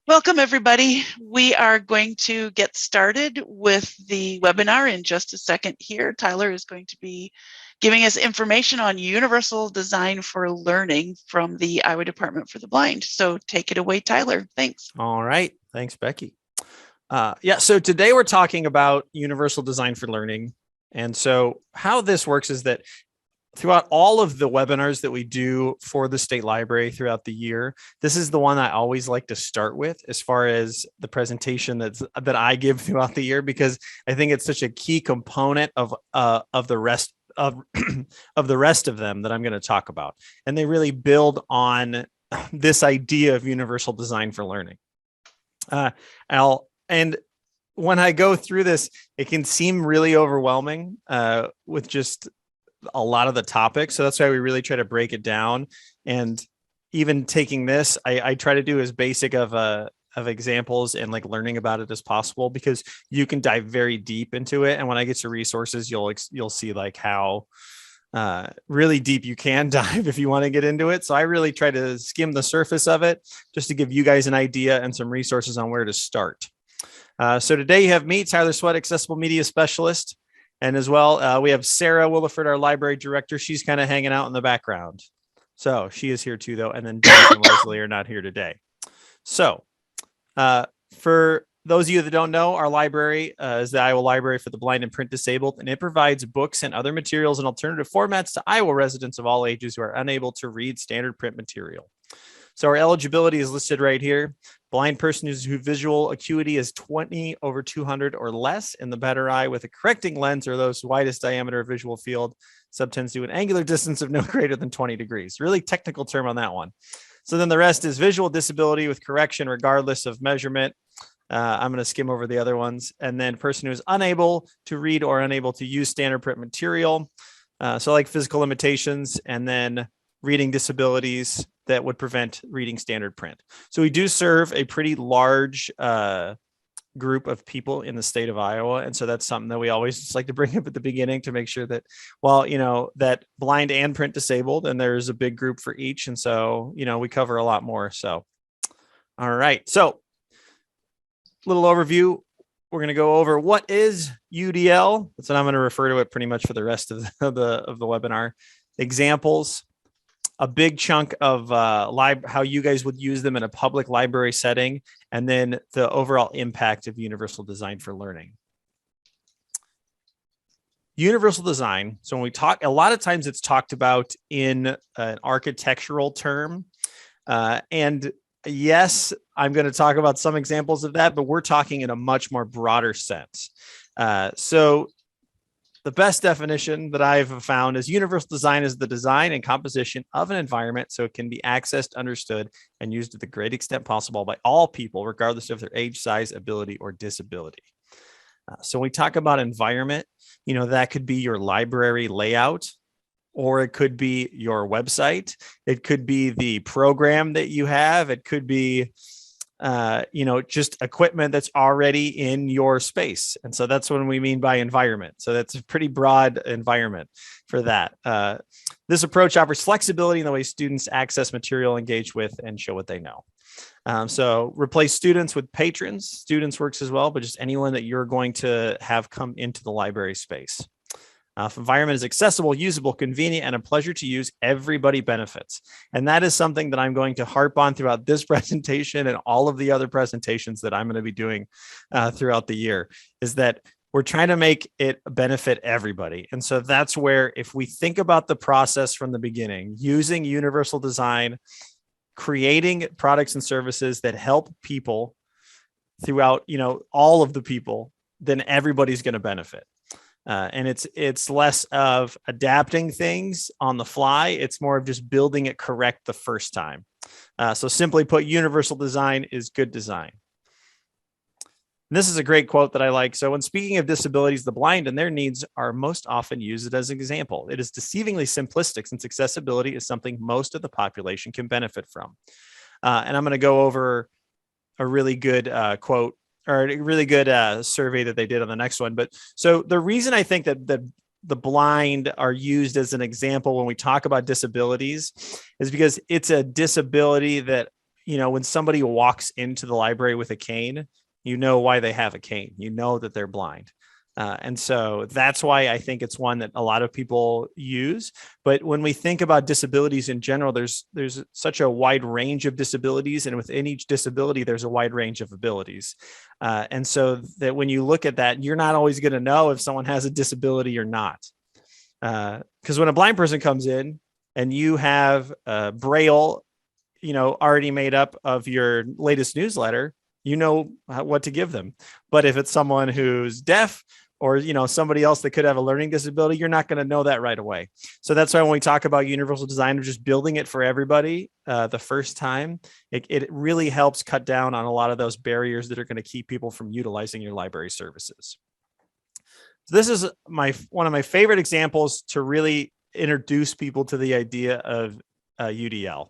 Welcome, everybody. We are going to get started with the webinar in just a second here. Tyler is going to be giving us information on universal design for learning from the Iowa Department for the Blind. So take it away, Tyler. Thanks. All right. Thanks, Becky. So today we're talking about universal design for learning. And so how this works is that throughout all of the webinars that we do for the state library throughout the year, this is the one I always like to start with as far as the presentation that I give throughout the year, because I think it's such a key component of the rest of of the rest of them that I'm going to talk about. And they really build on this idea of universal design for learning. And when I go through this, it can seem really overwhelming with just a lot of the topics. So that's why we really try to break it down. And even taking this, I try to do as basic of examples and like learning about it as possible, because you can dive very deep into it. And when I get to resources, you'll see like how really deep you can dive if you want to get into it. So I really try to skim the surface of it just to give you guys an idea and some resources on where to start. So today you have me, Tyler Sweat, Accessible Media Specialist. And as well, we have Sarah Williford, our library director. She's kind of hanging out in the background. So she is here too, though. And then Derek and Leslie are not here today. So for those of you that don't know, our library is the Iowa Library for the Blind and Print Disabled, and it provides books and other materials in alternative formats to Iowa residents of all ages who are unable to read standard print material. So our eligibility is listed right here. Blind person whose visual acuity is 20/200 or less in the better eye with a correcting lens or those widest diameter visual field subtends to an angular distance of no greater than 20 degrees. Really technical term on that one. So then the rest is visual disability with correction regardless of measurement. I'm going to skim over the other ones. And then person who is unable to read or unable to use standard print material. So like physical limitations, and then reading disabilities that would prevent reading standard print. So we do serve a pretty large group of people in the state of Iowa. And so that's something that we always just like to bring up at the beginning to make sure that, well, that blind and print disabled, and there's a big group for each. And so, we cover a lot more. So, all right. So little overview. We're going to go over what is UDL. That's what I'm going to refer to it pretty much for the rest of the webinar. Examples, a big chunk of how you guys would use them in a public library setting, and then the overall impact of universal design for learning. Universal design. So when we talk, a lot of times it's talked about in an architectural term. And yes, I'm going to talk about some examples of that, but we're talking in a much more broader sense. So the best definition that I've found is universal design is the design and composition of an environment so it can be accessed, understood, and used to the great extent possible by all people, regardless of their age, size, ability, or disability. So when we talk about environment, that could be your library layout, or it could be your website. It could be the program that you have. It could be just equipment that's already in your space. And so that's what we mean by environment. So that's a pretty broad environment for that. This approach offers flexibility in the way students access material, engage with, and show what they know. So replace students with patrons. Students works as well, but just anyone that you're going to have come into the library space. If environment is accessible, usable, convenient, and a pleasure to use, everybody benefits. And that is something that I'm going to harp on throughout this presentation and all of the other presentations that I'm going to be doing throughout the year, is that we're trying to make it benefit everybody. And so that's where, if we think about the process from the beginning, using universal design, creating products and services that help people throughout, all of the people, then everybody's going to benefit. And it's less of adapting things on the fly. It's more of just building it correct the first time. So simply put, universal design is good design. And this is a great quote that I like. So when speaking of disabilities, the blind and their needs are most often used as an example. It is deceivingly simplistic since accessibility is something most of the population can benefit from. And I'm going to go over a really good quote, or a really good survey that they did on the next one. But so the reason I think that the blind are used as an example when we talk about disabilities is because it's a disability that when somebody walks into the library with a cane, you know why they have a cane. You know that they're blind. And so that's why I think it's one that a lot of people use. But when we think about disabilities in general, there's such a wide range of disabilities, and within each disability, there's a wide range of abilities. And so that when you look at that, you're not always going to know if someone has a disability or not. Because when a blind person comes in and you have Braille, already made up of your latest newsletter, you know what to give them. But if it's someone who's deaf, or somebody else that could have a learning disability, you're not going to know that right away. So that's why when we talk about universal design of just building it for everybody the first time, it really helps cut down on a lot of those barriers that are going to keep people from utilizing your library services. So this is one of my favorite examples to really introduce people to the idea of UDL.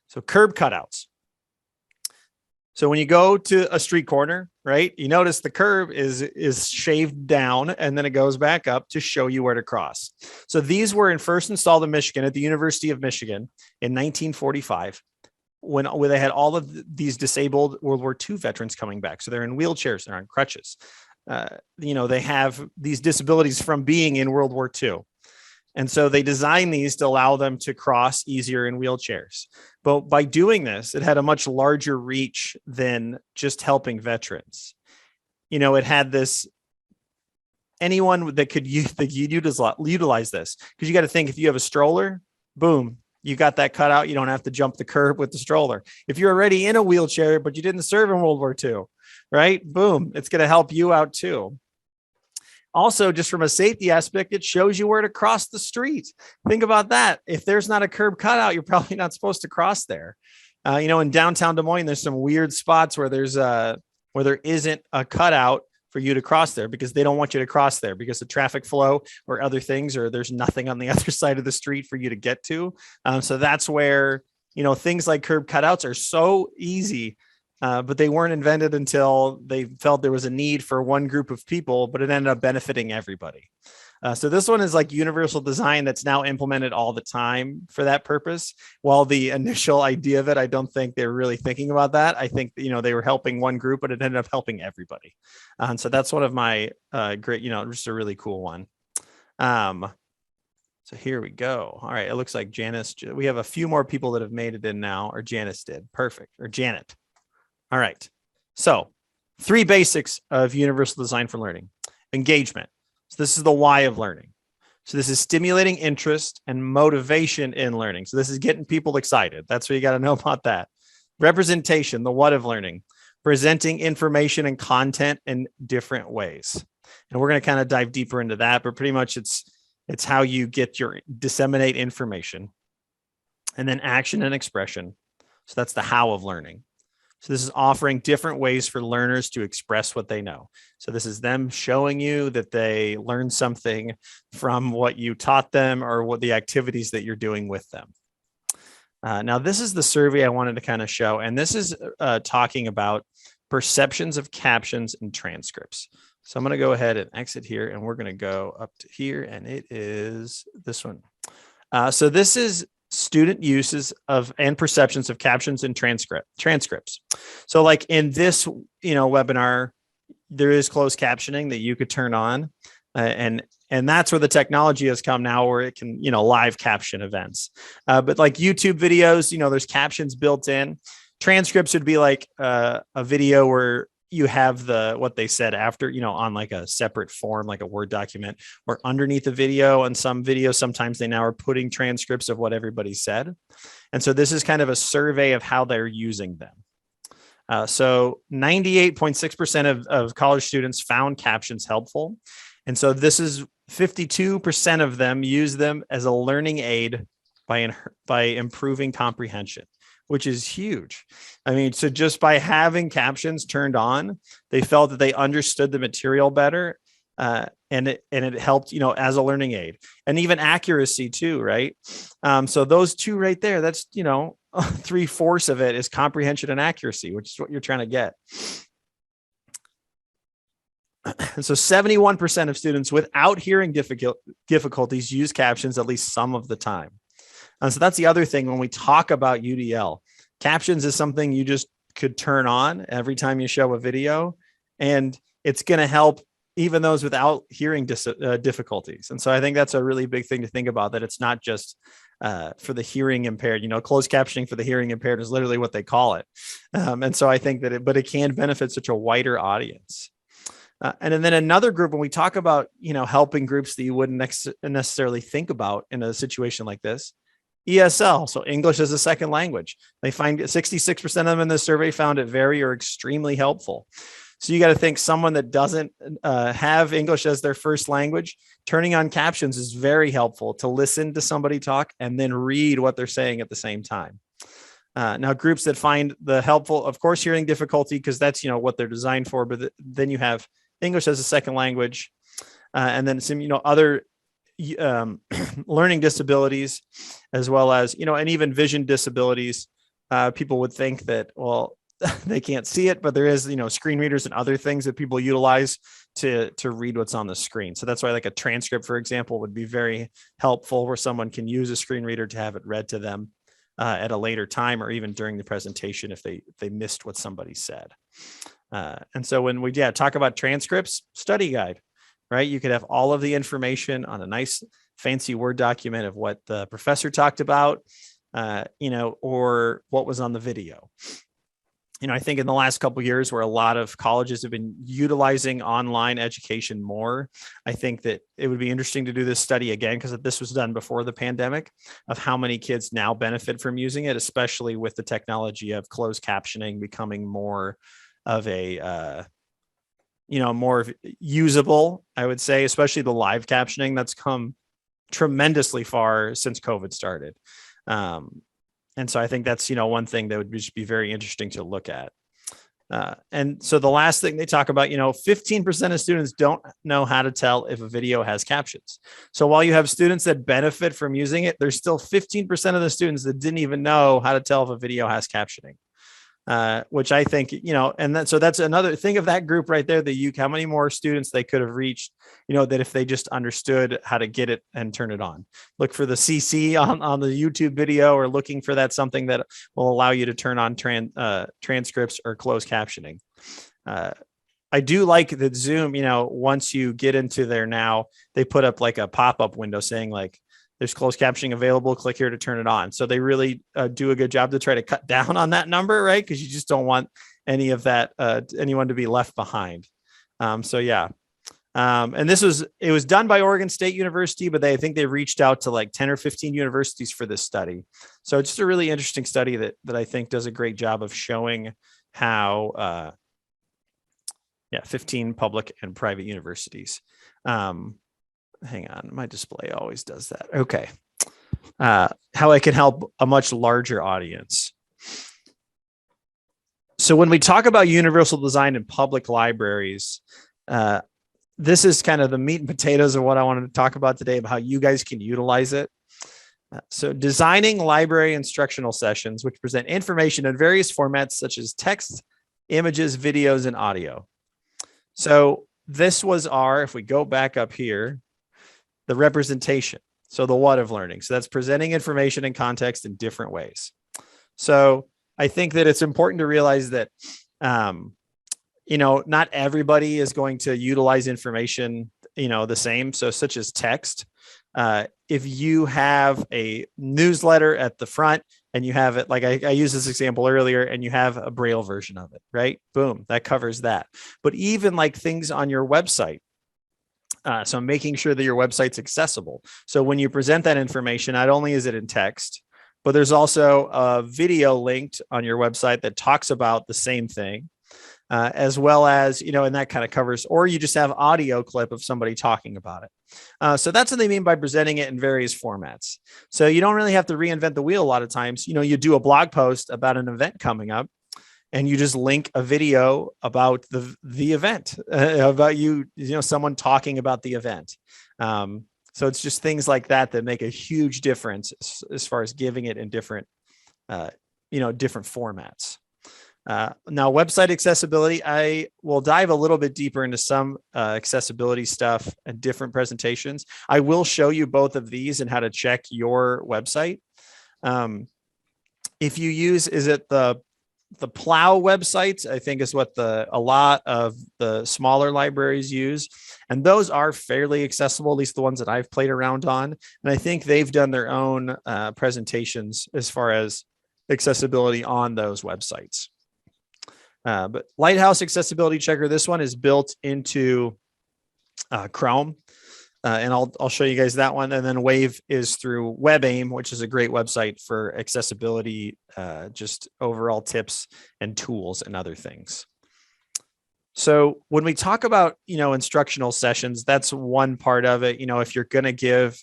So curb cutouts. So when you go to a street corner, right, you notice the curb is shaved down and then it goes back up to show you where to cross. So these were first installed in Michigan at the University of Michigan in 1945, when they had all of these disabled World War II veterans coming back. So they're in wheelchairs, they're on crutches. They have these disabilities from being in World War II. And so they designed these to allow them to cross easier in wheelchairs. But by doing this, it had a much larger reach than just helping veterans. It had this, anyone that could utilize this. Because you got to think, if you have a stroller, boom, you got that cutout. You don't have to jump the curb with the stroller. If you're already in a wheelchair, but you didn't serve in World War II, right? Boom, it's going to help you out too. Also, just from a safety aspect, it shows you where to cross the street. Think about that. If there's not a curb cutout, you're probably not supposed to cross there. In downtown Des Moines, there's some weird spots where there isn't a cutout for you to cross there, because they don't want you to cross there because of traffic flow or other things, or there's nothing on the other side of the street for you to get to. So that's where, things like curb cutouts are so easy. But they weren't invented until they felt there was a need for one group of people, but it ended up benefiting everybody. So this one is like universal design that's now implemented all the time for that purpose. While the initial idea of it, I don't think they were really thinking about that. I think, they were helping one group, but it ended up helping everybody. So that's one of my great, just a really cool one. So here we go. All right. It looks like Janice, we have a few more people that have made it in now, or Janice did. Perfect. Or Janet. All right. So 3 basics of universal design for learning. Engagement. So this is the why of learning. So this is stimulating interest and motivation in learning. So this is getting people excited. That's what you got to know about that. Representation, the what of learning. Presenting information and content in different ways. And we're going to kind of dive deeper into that, but pretty much it's how you disseminate information. And then action and expression. So that's the how of learning. So this is offering different ways for learners to express what they know. So this is them showing you that they learned something from what you taught them or what the activities that you're doing with them. Now, this is the survey I wanted to kind of show, and this is talking about perceptions of captions and transcripts. So I'm going to go ahead and exit here, and we're going to go up to here, and it is this one. So this is student uses of and perceptions of captions and transcripts. So like in this, webinar, there is closed captioning that you could turn on, and that's where the technology has come now, where it can, live caption events. But like YouTube videos, there's captions built in. Transcripts would be like a video where you have what they said after, on like a separate form, like a Word document, or underneath the video. And some videos, sometimes they now are putting transcripts of what everybody said. And so this is kind of a survey of how they're using them. So 98.6% of college students found captions helpful. And so this is 52% of them use them as a learning aid by improving comprehension, which is huge. I mean, so just by having captions turned on, they felt that they understood the material better, and it helped, as a learning aid, and even accuracy too, right? So those two right there, that's 3/4 of it is comprehension and accuracy, which is what you're trying to get. And so 71% of students without hearing difficulties use captions at least some of the time. And so that's the other thing when we talk about UDL. Captions is something you just could turn on every time you show a video, and it's going to help even those without hearing difficulties. And so I think that's a really big thing to think about, that it's not just for the hearing impaired. Closed captioning for the hearing impaired is literally what they call it. And so I think that it can benefit such a wider audience. And then another group, when we talk about, helping groups that you wouldn't necessarily think about in a situation like this, ESL, so English as a second language. They find 66% of them in the survey found it very or extremely helpful. So you got to think someone that doesn't have English as their first language, turning on captions is very helpful to listen to somebody talk and then read what they're saying at the same time. Now, groups that find the helpful, of course, hearing difficulty, because that's, what they're designed for. But then you have English as a second language, and then some, other learning disabilities, as well as, and even vision disabilities. People would think that, well, they can't see it, but there is, screen readers and other things that people utilize to read what's on the screen. So that's why, like, a transcript, for example, would be very helpful, where someone can use a screen reader to have it read to them at a later time, or even during the presentation if they missed what somebody said. And so when we talk about transcripts, study guide, right? You could have all of the information on a nice fancy Word document of what the professor talked about, or what was on the video. I think in the last couple of years, where a lot of colleges have been utilizing online education more, I think that it would be interesting to do this study again, because this was done before the pandemic, of how many kids now benefit from using it, especially with the technology of closed captioning becoming more of a, more usable, I would say, especially the live captioning that's come tremendously far since COVID started. And so I think that's, one thing that would just be very interesting to look at. And so the last thing they talk about, 15% of students don't know how to tell if a video has captions. So while you have students that benefit from using it, there's still 15% of the students that didn't even know how to tell if a video has captioning. Which I think, so that's another thing of that group right there, how many more students they could have reached, that if they just understood how to get it and turn it on. Look for the CC on the YouTube video, or looking for something that will allow you to turn on transcripts or closed captioning. I do like that Zoom, once you get into there now, they put up like a pop-up window saying, like, there's closed captioning available, click here to turn it on. So they really do a good job to try to cut down on that number, right? Because you just don't want any of that, anyone to be left behind. And it was done by Oregon State University, but I think they reached out to like 10 or 15 universities for this study. So it's just a really interesting study that I think does a great job of showing how, 15 public and private universities. Hang on, my display always does that. Okay. How I can help a much larger audience. So when we talk about universal design in public libraries, this is kind of the meat and potatoes of what I wanted to talk about today, about how you guys can utilize it. So designing library instructional sessions, which present information in various formats, such as text, images, videos, and audio. So this was if we go back up here, the representation. So the what of learning. So that's presenting information and context in different ways. So I think that it's important to realize that, not everybody is going to utilize information, the same. So such as text, if you have a newsletter at the front and you have it, like I used this example earlier, and you have a Braille version of it, right? Boom, that covers that. But even like things on your website, so making sure that your website's accessible. So when you present that information, not only is it in text, but there's also a video linked on your website that talks about the same thing, as well as, and that kind of covers, or you just have audio clip of somebody talking about it. So that's what they mean by presenting it in various formats. So you don't really have to reinvent the wheel a lot of times. You do a blog post about an event coming up, and you just link a video about the event, about someone talking about the event. So it's just things like that make a huge difference as far as giving it in different, different formats. Now, website accessibility, I will dive a little bit deeper into some accessibility stuff and different presentations. I will show you both of these and how to check your website. if you use, is it the Plow websites, I think is what a lot of the smaller libraries use. And those are fairly accessible, at least the ones that I've played around on. And I think they've done their own presentations as far as accessibility on those websites. But Lighthouse Accessibility Checker, this one is built into Chrome. And I'll show you guys that one. And then Wave is through WebAim, which is a great website for accessibility, just overall tips and tools and other things. So when we talk about, instructional sessions, that's one part of it. If you're going to give,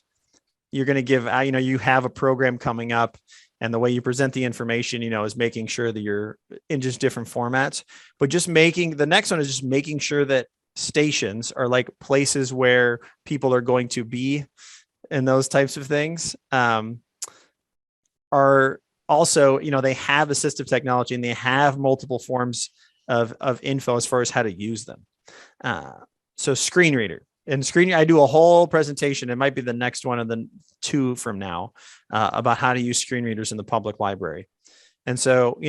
you have a program coming up, and the way you present the information, is making sure that you're in just different formats, but the next one is just making sure that stations are like places where people are going to be, and those types of things are also, they have assistive technology and they have multiple forms of info as far as how to use them. So screen reader and I do a whole presentation. It might be the next one of the 2 from now about how to use screen readers in the public library. And so,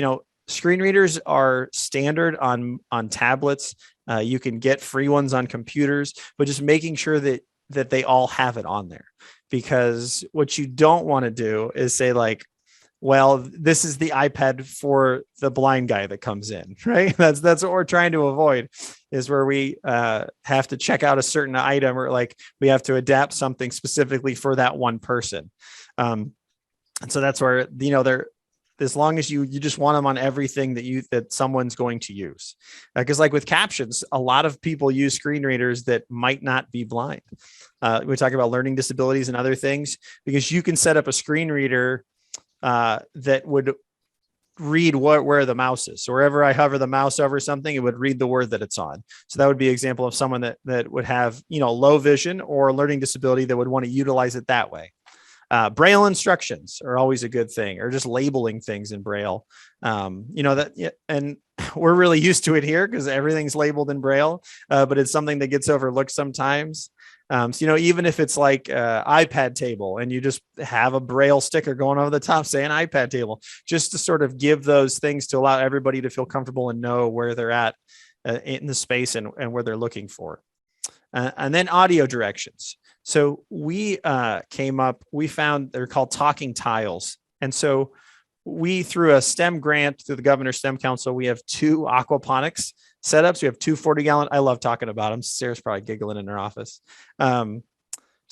screen readers are standard on tablets. You can get free ones on computers, but just making sure that they all have it on there, because what you don't want to do is say like, well, this is the iPad for the blind guy that comes in, right? That's what we're trying to avoid, is where we have to check out a certain item, or like we have to adapt something specifically for that one person. And so that's where, they're, as long as you just want them on everything that someone's going to use. Because like with captions, a lot of people use screen readers that might not be blind. We talk about learning disabilities and other things, because you can set up a screen reader that would read where the mouse is. So wherever I hover the mouse over something, it would read the word that it's on. So that would be an example of someone that would have, low vision or learning disability that would want to utilize it that way. Braille instructions are always a good thing, or just labeling things in Braille. And we're really used to it here because everything's labeled in Braille, but it's something that gets overlooked sometimes. So, even if it's like iPad table and you just have a Braille sticker going over the top saying iPad table, just to sort of give those things to allow everybody to feel comfortable and know where they're at in the space and where they're looking for. And then audio directions. So we found they're called talking tiles. And so through a STEM grant through the Governor's STEM Council, we have 2 aquaponics setups. We have 2 40-gallon. I love talking about them. Sarah's probably giggling in her office. So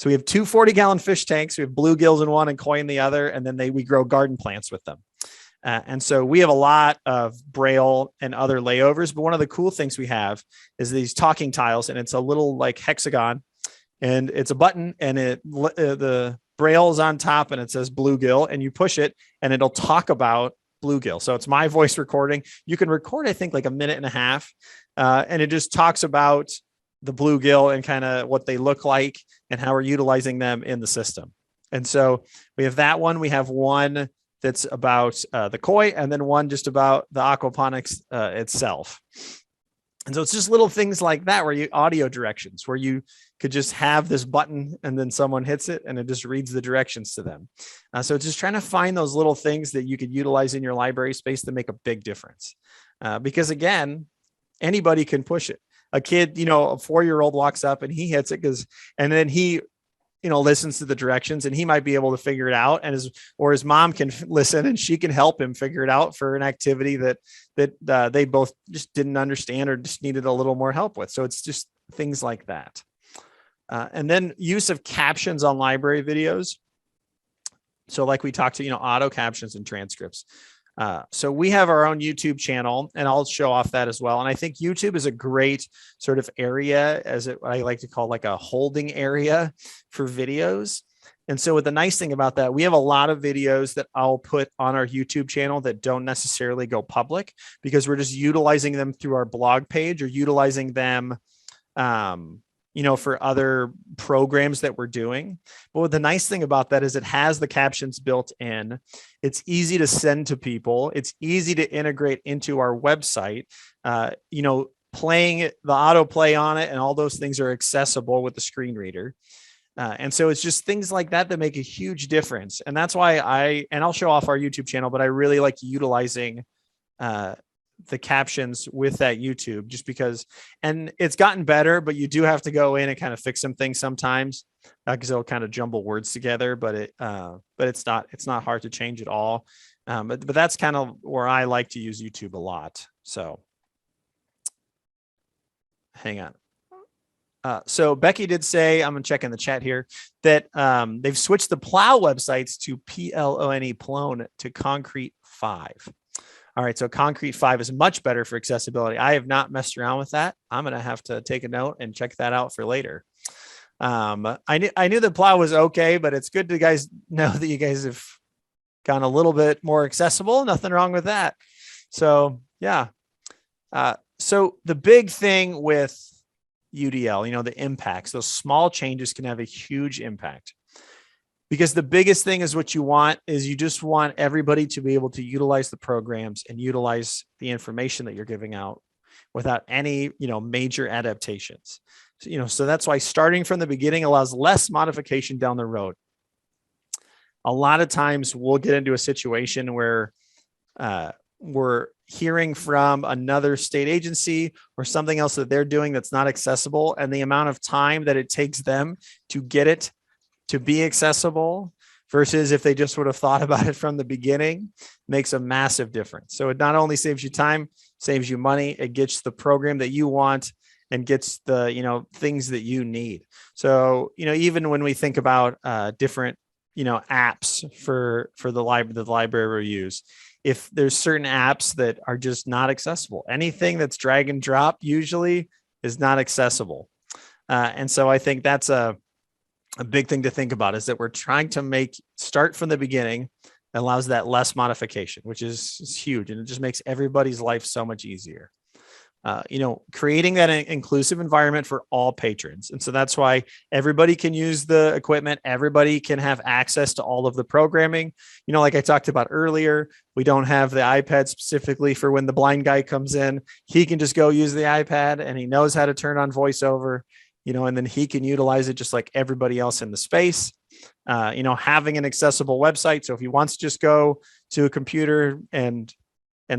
we have 2 40-gallon fish tanks. We have bluegills in one and koi in the other. And then we grow garden plants with them. And so we have a lot of Braille and other layovers. But one of the cool things we have is these talking tiles, and it's a little like hexagon, and it's a button, and the Braille is on top, and it says bluegill, and you push it and it'll talk about bluegill. So it's my voice recording. You can record, I think, like 1.5 minutes, and it just talks about the bluegill and kind of what they look like and how we're utilizing them in the system. And so we have that one. We have one that's about the koi, and then one just about the aquaponics itself. And so it's just little things like that, where audio directions, where you could just have this button and then someone hits it and it just reads the directions to them. So just trying to find those little things that you could utilize in your library space to make a big difference. Because again, anybody can push it. A kid, a 4-year-old walks up and he hits it and then he, listens to the directions, and he might be able to figure it out, and his mom can listen and she can help him figure it out for an activity that they both just didn't understand or just needed a little more help with. So it's just things like that. And then use of captions on library videos. So like we talked to, auto captions and transcripts. So we have our own YouTube channel, and I'll show off that as well. And I think YouTube is a great sort of area, I like to call like a holding area for videos. And so the nice thing about that, we have a lot of videos that I'll put on our YouTube channel that don't necessarily go public, because we're just utilizing them through our blog page, or utilizing them for other programs that we're doing. But the nice thing about that is it has the captions built in. It's easy to send to people. It's easy to integrate into our website. Playing the autoplay on it and all those things are accessible with the screen reader. And so it's just things like that that make a huge difference. And that's why I'll show off our YouTube channel, but I really like utilizing the captions with that YouTube, just because, and it's gotten better, but you do have to go in and kind of fix some things sometimes, because it'll kind of jumble words together, but it's not hard to change at all. But that's kind of where I like to use YouTube a lot. So hang on. So Becky did say, I'm going to check in the chat here, that they've switched the Plow websites to PLONE, Plone, to Concrete 5. All right, so Concrete 5 is much better for accessibility. I have not messed around with that. I'm going to have to take a note and check that out for later. I knew the Plow was okay, but it's good to guys know that you guys have gone a little bit more accessible. Nothing wrong with that. So yeah. So the big thing with UDL, the impacts, those small changes can have a huge impact, because the biggest thing is what you want is you just want everybody to be able to utilize the programs and utilize the information that you're giving out without any, major adaptations. So that's why starting from the beginning allows less modification down the road. A lot of times we'll get into a situation where we're hearing from another state agency or something else that they're doing that's not accessible, and the amount of time that it takes them to get it to be accessible versus if they just would have thought about it from the beginning makes a massive difference. So it not only saves you time, saves you money, it gets the program that you want and gets the, things that you need. So, even when we think about different, apps for the library reviews, if there's certain apps that are just not accessible, anything that's drag and drop usually is not accessible. And so I think that's a big thing to think about, is that we're trying to start from the beginning, allows that less modification, which is huge. And it just makes everybody's life so much easier. Creating that inclusive environment for all patrons. And so that's why everybody can use the equipment. Everybody can have access to all of the programming. Like I talked about earlier, we don't have the iPad specifically for when the blind guy comes in. He can just go use the iPad and he knows how to turn on VoiceOver, and then he can utilize it just like everybody else in the space. Having an accessible website. So if he wants to just go to a computer and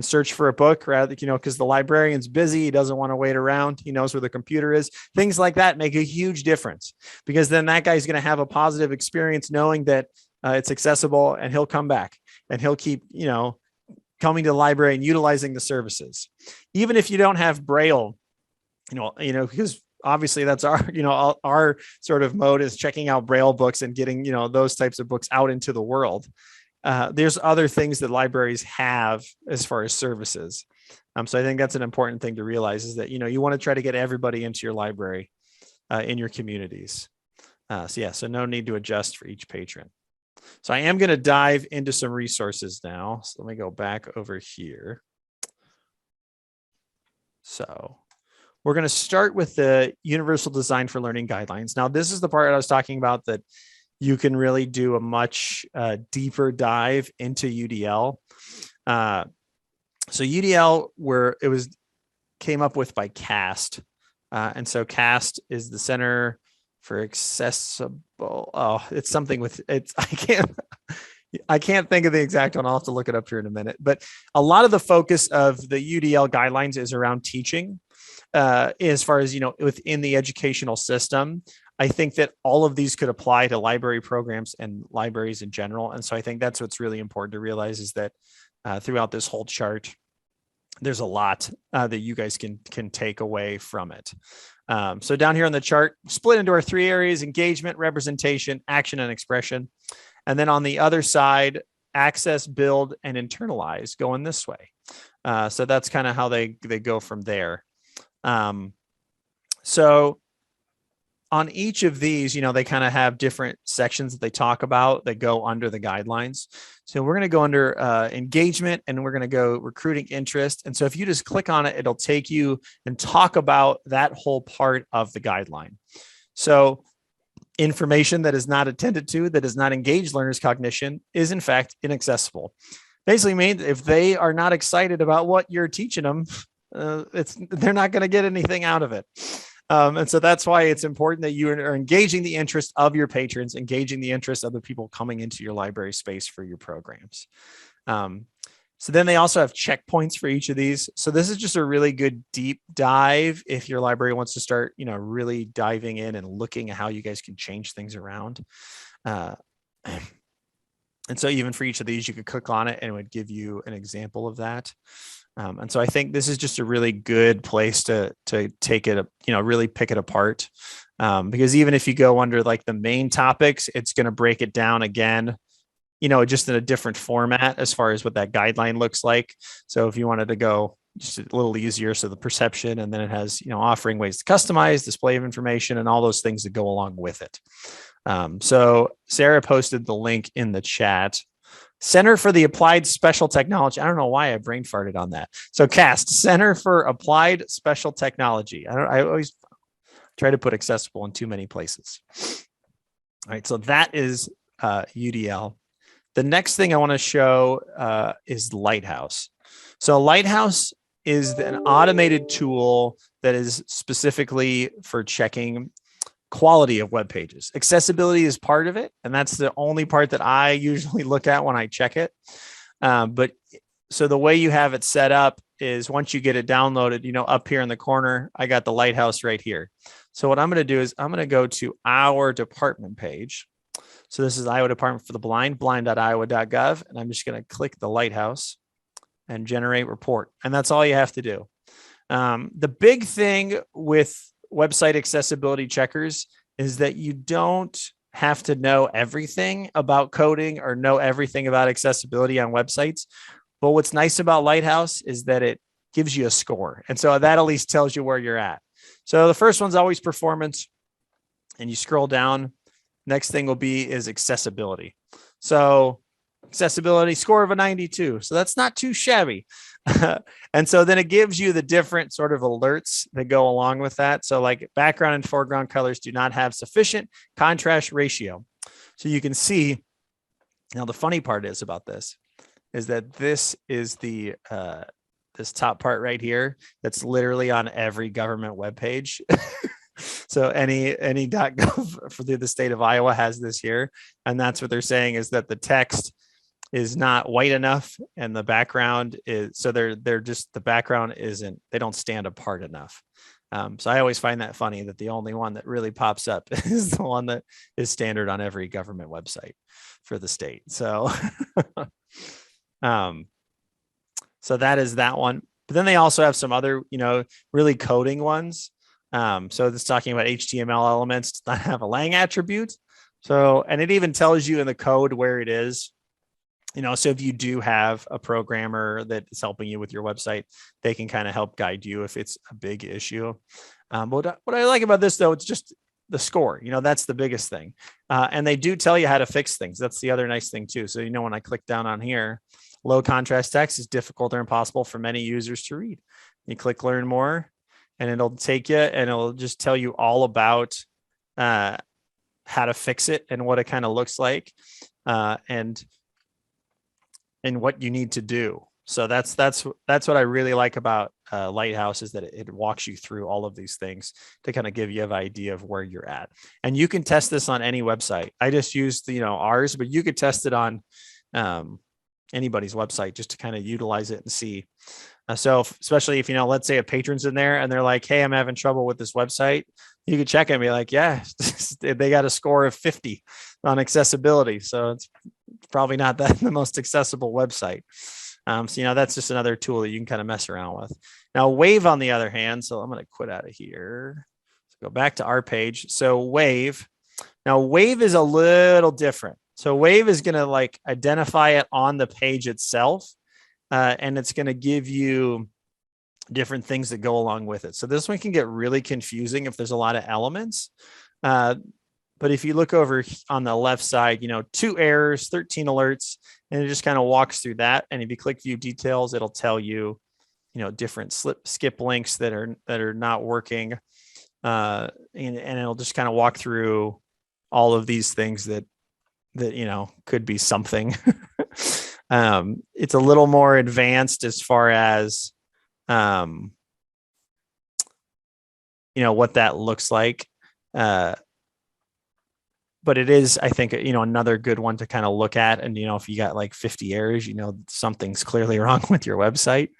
search for a book, rather, because the librarian's busy, he doesn't want to wait around, he knows where the computer is. Things like that make a huge difference, because then that guy's going to have a positive experience knowing that it's accessible, and he'll come back and he'll keep, coming to the library and utilizing the services. Even if you don't have Braille, because obviously that's our sort of mode is checking out Braille books and getting, those types of books out into the world. There's other things that libraries have as far as services. So I think that's an important thing to realize, is that, you want to try to get everybody into your library in your communities. So no need to adjust for each patron. So I am going to dive into some resources now. So let me go back over here. So we're going to start with the Universal Design for Learning Guidelines. Now, this is the part I was talking about that you can really do a much deeper dive into UDL. So UDL, came up with by CAST. And so CAST is the Center for Accessible. Oh, it's something with it's. I can't think of the exact one. I'll have to look it up here in a minute. But a lot of the focus of the UDL guidelines is around teaching, as far as within the educational system. I think that all of these could apply to library programs and libraries in general. And so I think that's what's really important to realize, is that throughout this whole chart, there's a lot that you guys can take away from it. So down here on the chart, split into our three areas: engagement, representation, action, and expression. And then on the other side, access, build, and internalize, going this way. So that's kind of how they go from there. So on each of these, they kind of have different sections that they talk about that go under the guidelines. So we're going to go under engagement, and we're going to go recruiting interest. And so if you just click on it, it'll take you and talk about that whole part of the guideline. So information that is not attended to, that does not engage learners' cognition, is in fact inaccessible. Basically means if they are not excited about what you're teaching them, they're not going to get anything out of it. And so that's why it's important that you are engaging the interest of your patrons, engaging the interest of the people coming into your library space for your programs. So then they also have checkpoints for each of these. So this is just a really good deep dive if your library wants to start, really diving in and looking at how you guys can change things around. And so even for each of these, you could click on it and it would give you an example of that. And so I think this is just a really good place to take it, really pick it apart. Because even if you go under like the main topics, it's going to break it down again, just in a different format as far as what that guideline looks like. So if you wanted to go just a little easier, so the perception, and then it has, offering ways to customize, display of information, and all those things that go along with it. So Sarah posted the link in the chat. Center for the Applied Special Technology. I don't know why I brain farted on that. So CAST, Center for Applied Special Technology. I always try to put accessible in too many places. All right, so that is UDL. The next thing I want to show is Lighthouse. So Lighthouse is an automated tool that is specifically for checking quality of web pages. Accessibility is part of it, and that's the only part that I usually look at when I check it. But so the way you have it set up is once you get it downloaded, up here in the corner, I got the Lighthouse right here. So what I'm going to do is I'm going to go to our department page. So this is Iowa Department for the Blind, blind.iowa.gov, and I'm just going to click the Lighthouse and generate report. And that's all you have to do. The big thing with website accessibility checkers is that you don't have to know everything about coding or know everything about accessibility on websites. But what's nice about Lighthouse is that it gives you a score. And so that at least tells you where you're at. So the first one's always performance, and you scroll down. Next thing will be is accessibility. So accessibility score of a 92. So that's not too shabby. And so then it gives you the different sort of alerts that go along with that. So like background and foreground colors do not have sufficient contrast ratio. So you can see, now the funny part is about this is that this is the, this top part right here. That's literally on every government webpage. So any .gov for the state of Iowa has this here. And that's what they're saying is that the text is not white enough and the background is, so they're just, the background isn't, they don't stand apart enough. So I always find that funny that the only one that really pops up is the one that is standard on every government website for the state. So, so that is that one. But then they also have some other, really coding ones. So it's talking about HTML elements does not have a lang attribute. So, and it even tells you in the code where it is. So if you do have a programmer that is helping you with your website, they can kind of help guide you if it's a big issue. But what I like about this, though, it's just the score. That's the biggest thing. And they do tell you how to fix things. That's the other nice thing, too. So, when I click down on here, low contrast text is difficult or impossible for many users to read. You click learn more, and it'll take you and it'll just tell you all about how to fix it and what it kind of looks like. And what you need to do. So that's what I really like about Lighthouse is that it walks you through all of these things to kind of give you an idea of where you're at. And you can test this on any website. I just used ours, but you could test it on anybody's website just to kind of utilize it and see. So especially if, let's say a patron's in there and they're like, hey, I'm having trouble with this website. You could check and be like, yeah, they got a score of 50 on accessibility. So it's probably not the most accessible website. So, that's just another tool that you can kind of mess around with. Now, Wave, on the other hand, so I'm going to quit out of here. So go back to our page. So Wave. Now, Wave is a little different. So Wave is going to identify it on the page itself. And it's going to give you different things that go along with it. So this one can get really confusing if there's a lot of elements. But if you look over on the left side, 2 errors, 13 alerts, and it just kind of walks through that. And if you click view details, it'll tell you, different skip links that are not working. And it'll just kind of walk through all of these things that could be something. It's a little more advanced as far as what that looks like. But it is, I think, another good one to kind of look at. And, if you got like 50 errors, something's clearly wrong with your website.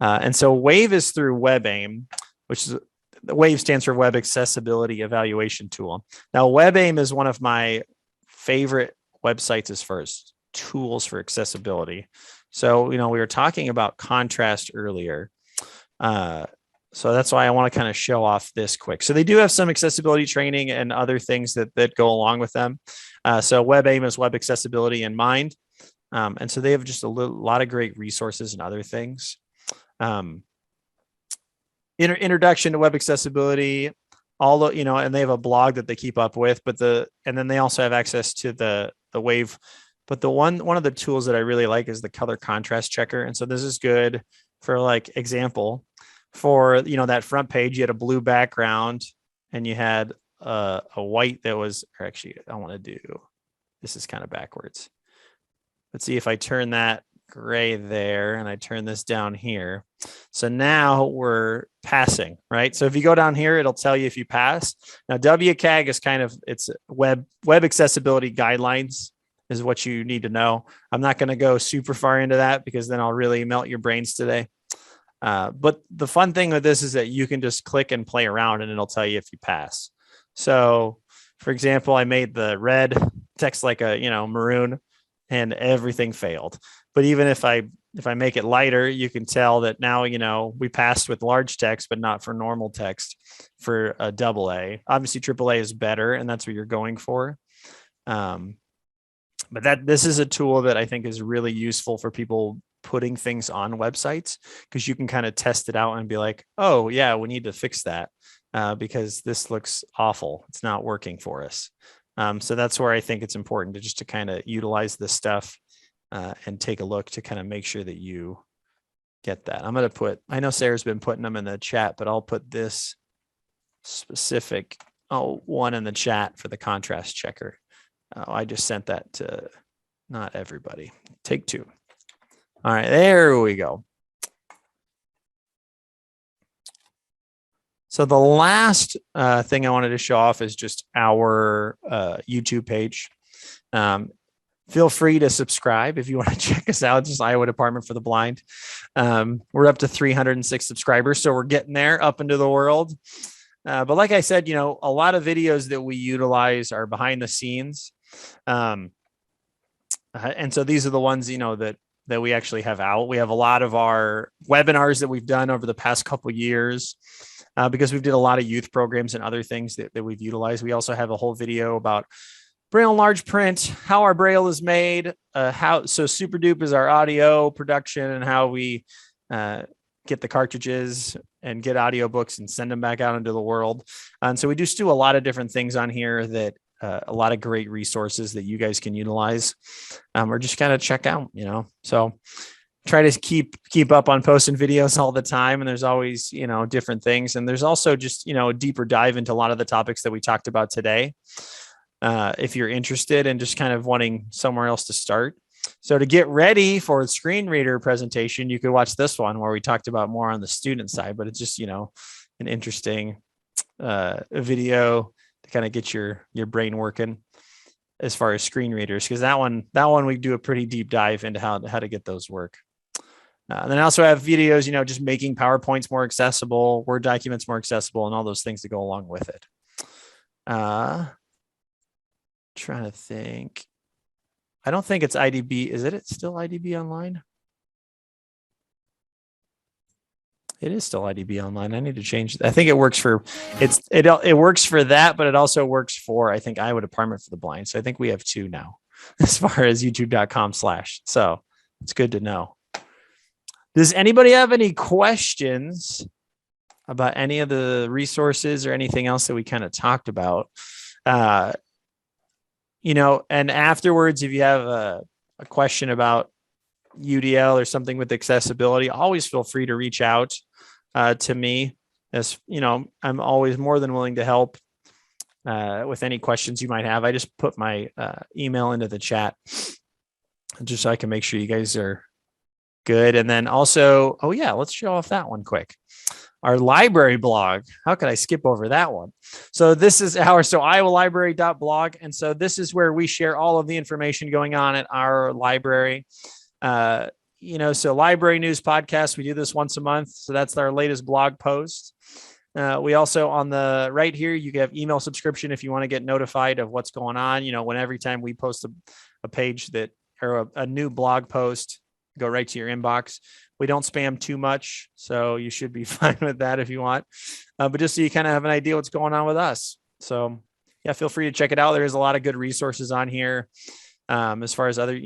And so WAVE is through WebAim, which is WAVE stands for Web Accessibility Evaluation Tool. Now, WebAim is one of my favorite websites as far as tools for accessibility. So, we were talking about contrast earlier. So that's why I want to kind of show off this quick. So they do have some accessibility training and other things that go along with them. So WebAim is web accessibility in mind. And so they have just a lot of great resources and other things. Introduction to web accessibility, and they have a blog that they keep up with, and then they also have access to the WAVE. But one of the tools that I really like is the color contrast checker. And so this is good for, like, example, for, that front page, you had a blue background and you had a white that was, or actually I want to do, this is kind of backwards. Let's see if I turn that gray there and I turn this down here. So now we're passing, right? So if you go down here, it'll tell you if you pass. Now WCAG is it's web accessibility guidelines is what you need to know. I'm not going to go super far into that because then I'll really melt your brains today. But the fun thing with this is that you can just click and play around and it'll tell you if you pass. So for example, I made the red text like a, maroon, and everything failed. But even if I make it lighter, you can tell that now, we passed with large text, but not for normal text for a AA. Obviously AAA is better, and that's what you're going for. But this is a tool that I think is really useful for people putting things on websites, because you can kind of test it out and be like, oh yeah, we need to fix that because this looks awful. It's not working for us. So that's where I think it's important to kind of utilize this stuff and take a look to kind of make sure that you get that. I'm going to I know Sarah's been putting them in the chat, but I'll put this specific one in the chat for the contrast checker. I just sent that to not everybody. Take two. All right, there we go. So the last thing I wanted to show off is just our YouTube page. Feel free to subscribe if you want to check us out. It's just Iowa Department for the Blind. We're up to 306 subscribers, so we're getting there, up into the world. But like I said, a lot of videos that we utilize are behind the scenes. And so these are the ones, that we actually have out. We have a lot of our webinars that we've done over the past couple of years because we've did a lot of youth programs and other things that we've utilized. We also have a whole video about Braille and large print, how our Braille is made, so Super Dupe is our audio production, and how we get the cartridges and get audiobooks and send them back out into the world. And so we just do a lot of different things on here that a lot of great resources that you guys can utilize or just kind of check out, so try to keep up on posting videos all the time. And there's always, different things. And there's also just, a deeper dive into a lot of the topics that we talked about today. If you're interested in just kind of wanting somewhere else to start. So to get ready for the screen reader presentation, you could watch this one where we talked about more on the student side, but it's just, an interesting video to kind of get your brain working as far as screen readers, because that one we do a pretty deep dive into how to get those work. And then I also have videos, just making PowerPoints more accessible, Word documents more accessible, and all those things that go along with it. Trying to think. I don't think it's IDB. Is it still IDB online? It is still IDB online. I need to change. I think it works for it works for that, but it also works for, I think, Iowa Department for the Blind. So I think we have two now as far as youtube.com/. So it's good to know. Does anybody have any questions about any of the resources or anything else that we kind of talked about? And afterwards, if you have a question about UDL or something with accessibility, always feel free to reach out to me. As I'm always more than willing to help with any questions you might have. I just put my email into the chat just so I can make sure you guys are Good. And then also, oh yeah, let's show off that one quick. Our library blog. How could I skip over that one? So this is iowalibrary.blog. And so this is where we share all of the information going on at our library. So library news podcast, we do this once a month. So that's our latest blog post. We also, on the right here, you have email subscription if you want to get notified of what's going on. When every time we post a page or a new blog post, go right to your inbox. We don't spam too much, so you should be fine with that if you want. But just so you kind of have an idea what's going on with us. So yeah, feel free to check it out. There's a lot of good resources on here as far as other,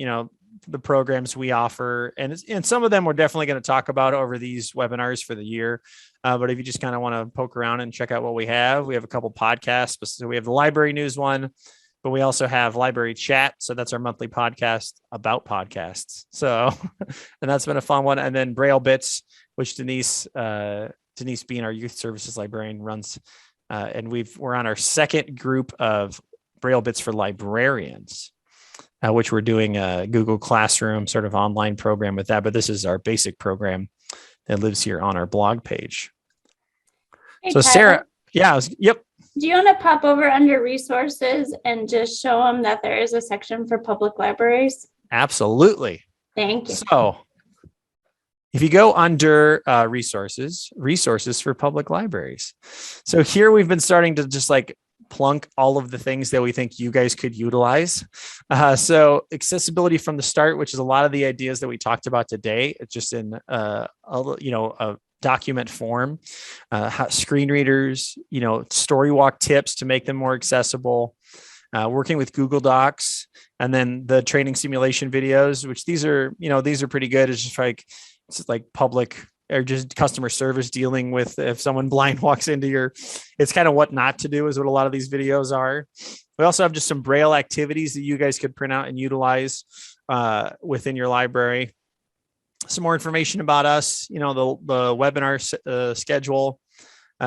the programs we offer. And some of them we're definitely going to talk about over these webinars for the year. But if you just kind of want to poke around and check out what we have a couple podcasts. So we have the library news one, but we also have library chat. So that's our monthly podcast about podcasts. So, and that's been a fun one. And then Braille Bits, which Denise Bean, our youth services librarian, runs. And we're on our second group of Braille Bits for librarians, which we're doing a Google Classroom sort of online program with that. But this is our basic program that lives here on our blog page. Hey, so Tyler, Sarah, yep. do you want to pop over under resources and just show them that there is a section for public libraries? Absolutely. Thank you. So if you go under resources for public libraries. So here we've been starting to just like plunk all of the things that we think you guys could utilize. So accessibility from the start, which is a lot of the ideas that we talked about today. It's just in a document form, screen readers, Storywalk tips to make them more accessible, working with Google Docs, and then the training simulation videos, which these are pretty good. It's like public or just customer service dealing with if someone blind walks into it's kind of what not to do is what a lot of these videos are. We also have just some Braille activities that you guys could print out and utilize within your library. Some more information about us, the webinar schedule,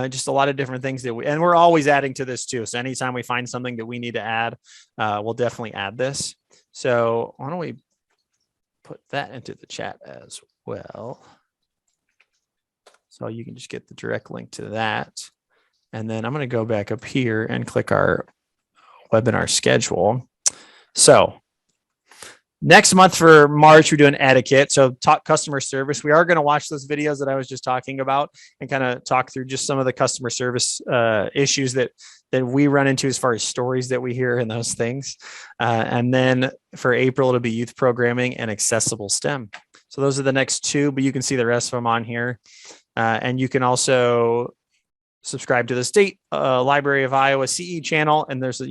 just a lot of different things and we're always adding to this too. So anytime we find something that we need to add, we'll definitely add this. So why don't we put that into the chat as well? So you can just get the direct link to that. And then I'm going to go back up here and click our webinar schedule. So next month for March, we're doing etiquette. So talk customer service. We are going to watch those videos that I was just talking about and kind of talk through just some of the customer service issues that we run into as far as stories that we hear and those things. And then for April, it'll be youth programming and accessible STEM. So those are the next two, but you can see the rest of them on here. And you can also subscribe to the State Library of Iowa CE channel. And there's,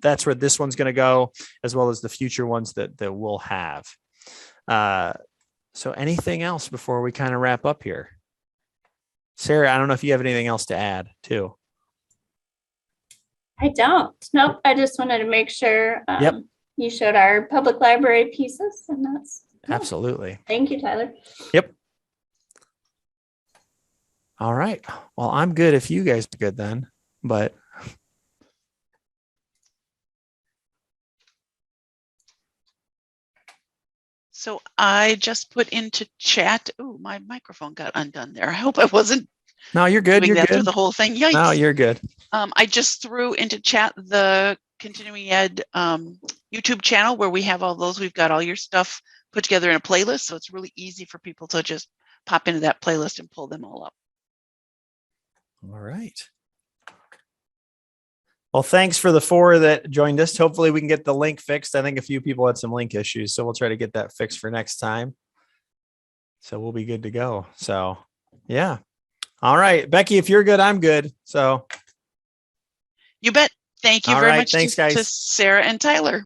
that's where this one's going to go, as well as the future ones that we'll have. So anything else before we kind of wrap up here? Sarah, I don't know if you have anything else to add too. I don't. Nope. I just wanted to make sure you showed our public library pieces, and that's cool. Absolutely. Thank you, Tyler. Yep. All right. Well, I'm good if you guys are good then, but. So I just put into chat. Oh, my microphone got undone there. I hope I wasn't. No, you're good. You're good. Through the whole thing. Yikes. No, you're good. I just threw into chat the Continuing Ed YouTube channel where we have all those. We've got all your stuff put together in a playlist. So it's really easy for people to just pop into that playlist and pull them all up. All right. Well, thanks for the 4 that joined us. Hopefully we can get the link fixed. I think a few people had some link issues, so we'll try to get that fixed for next time. So we'll be good to go. So yeah. All right, Becky, if you're good, I'm good. So you bet. Thank you all very right, much thanks, guys. to Sarah and Tyler.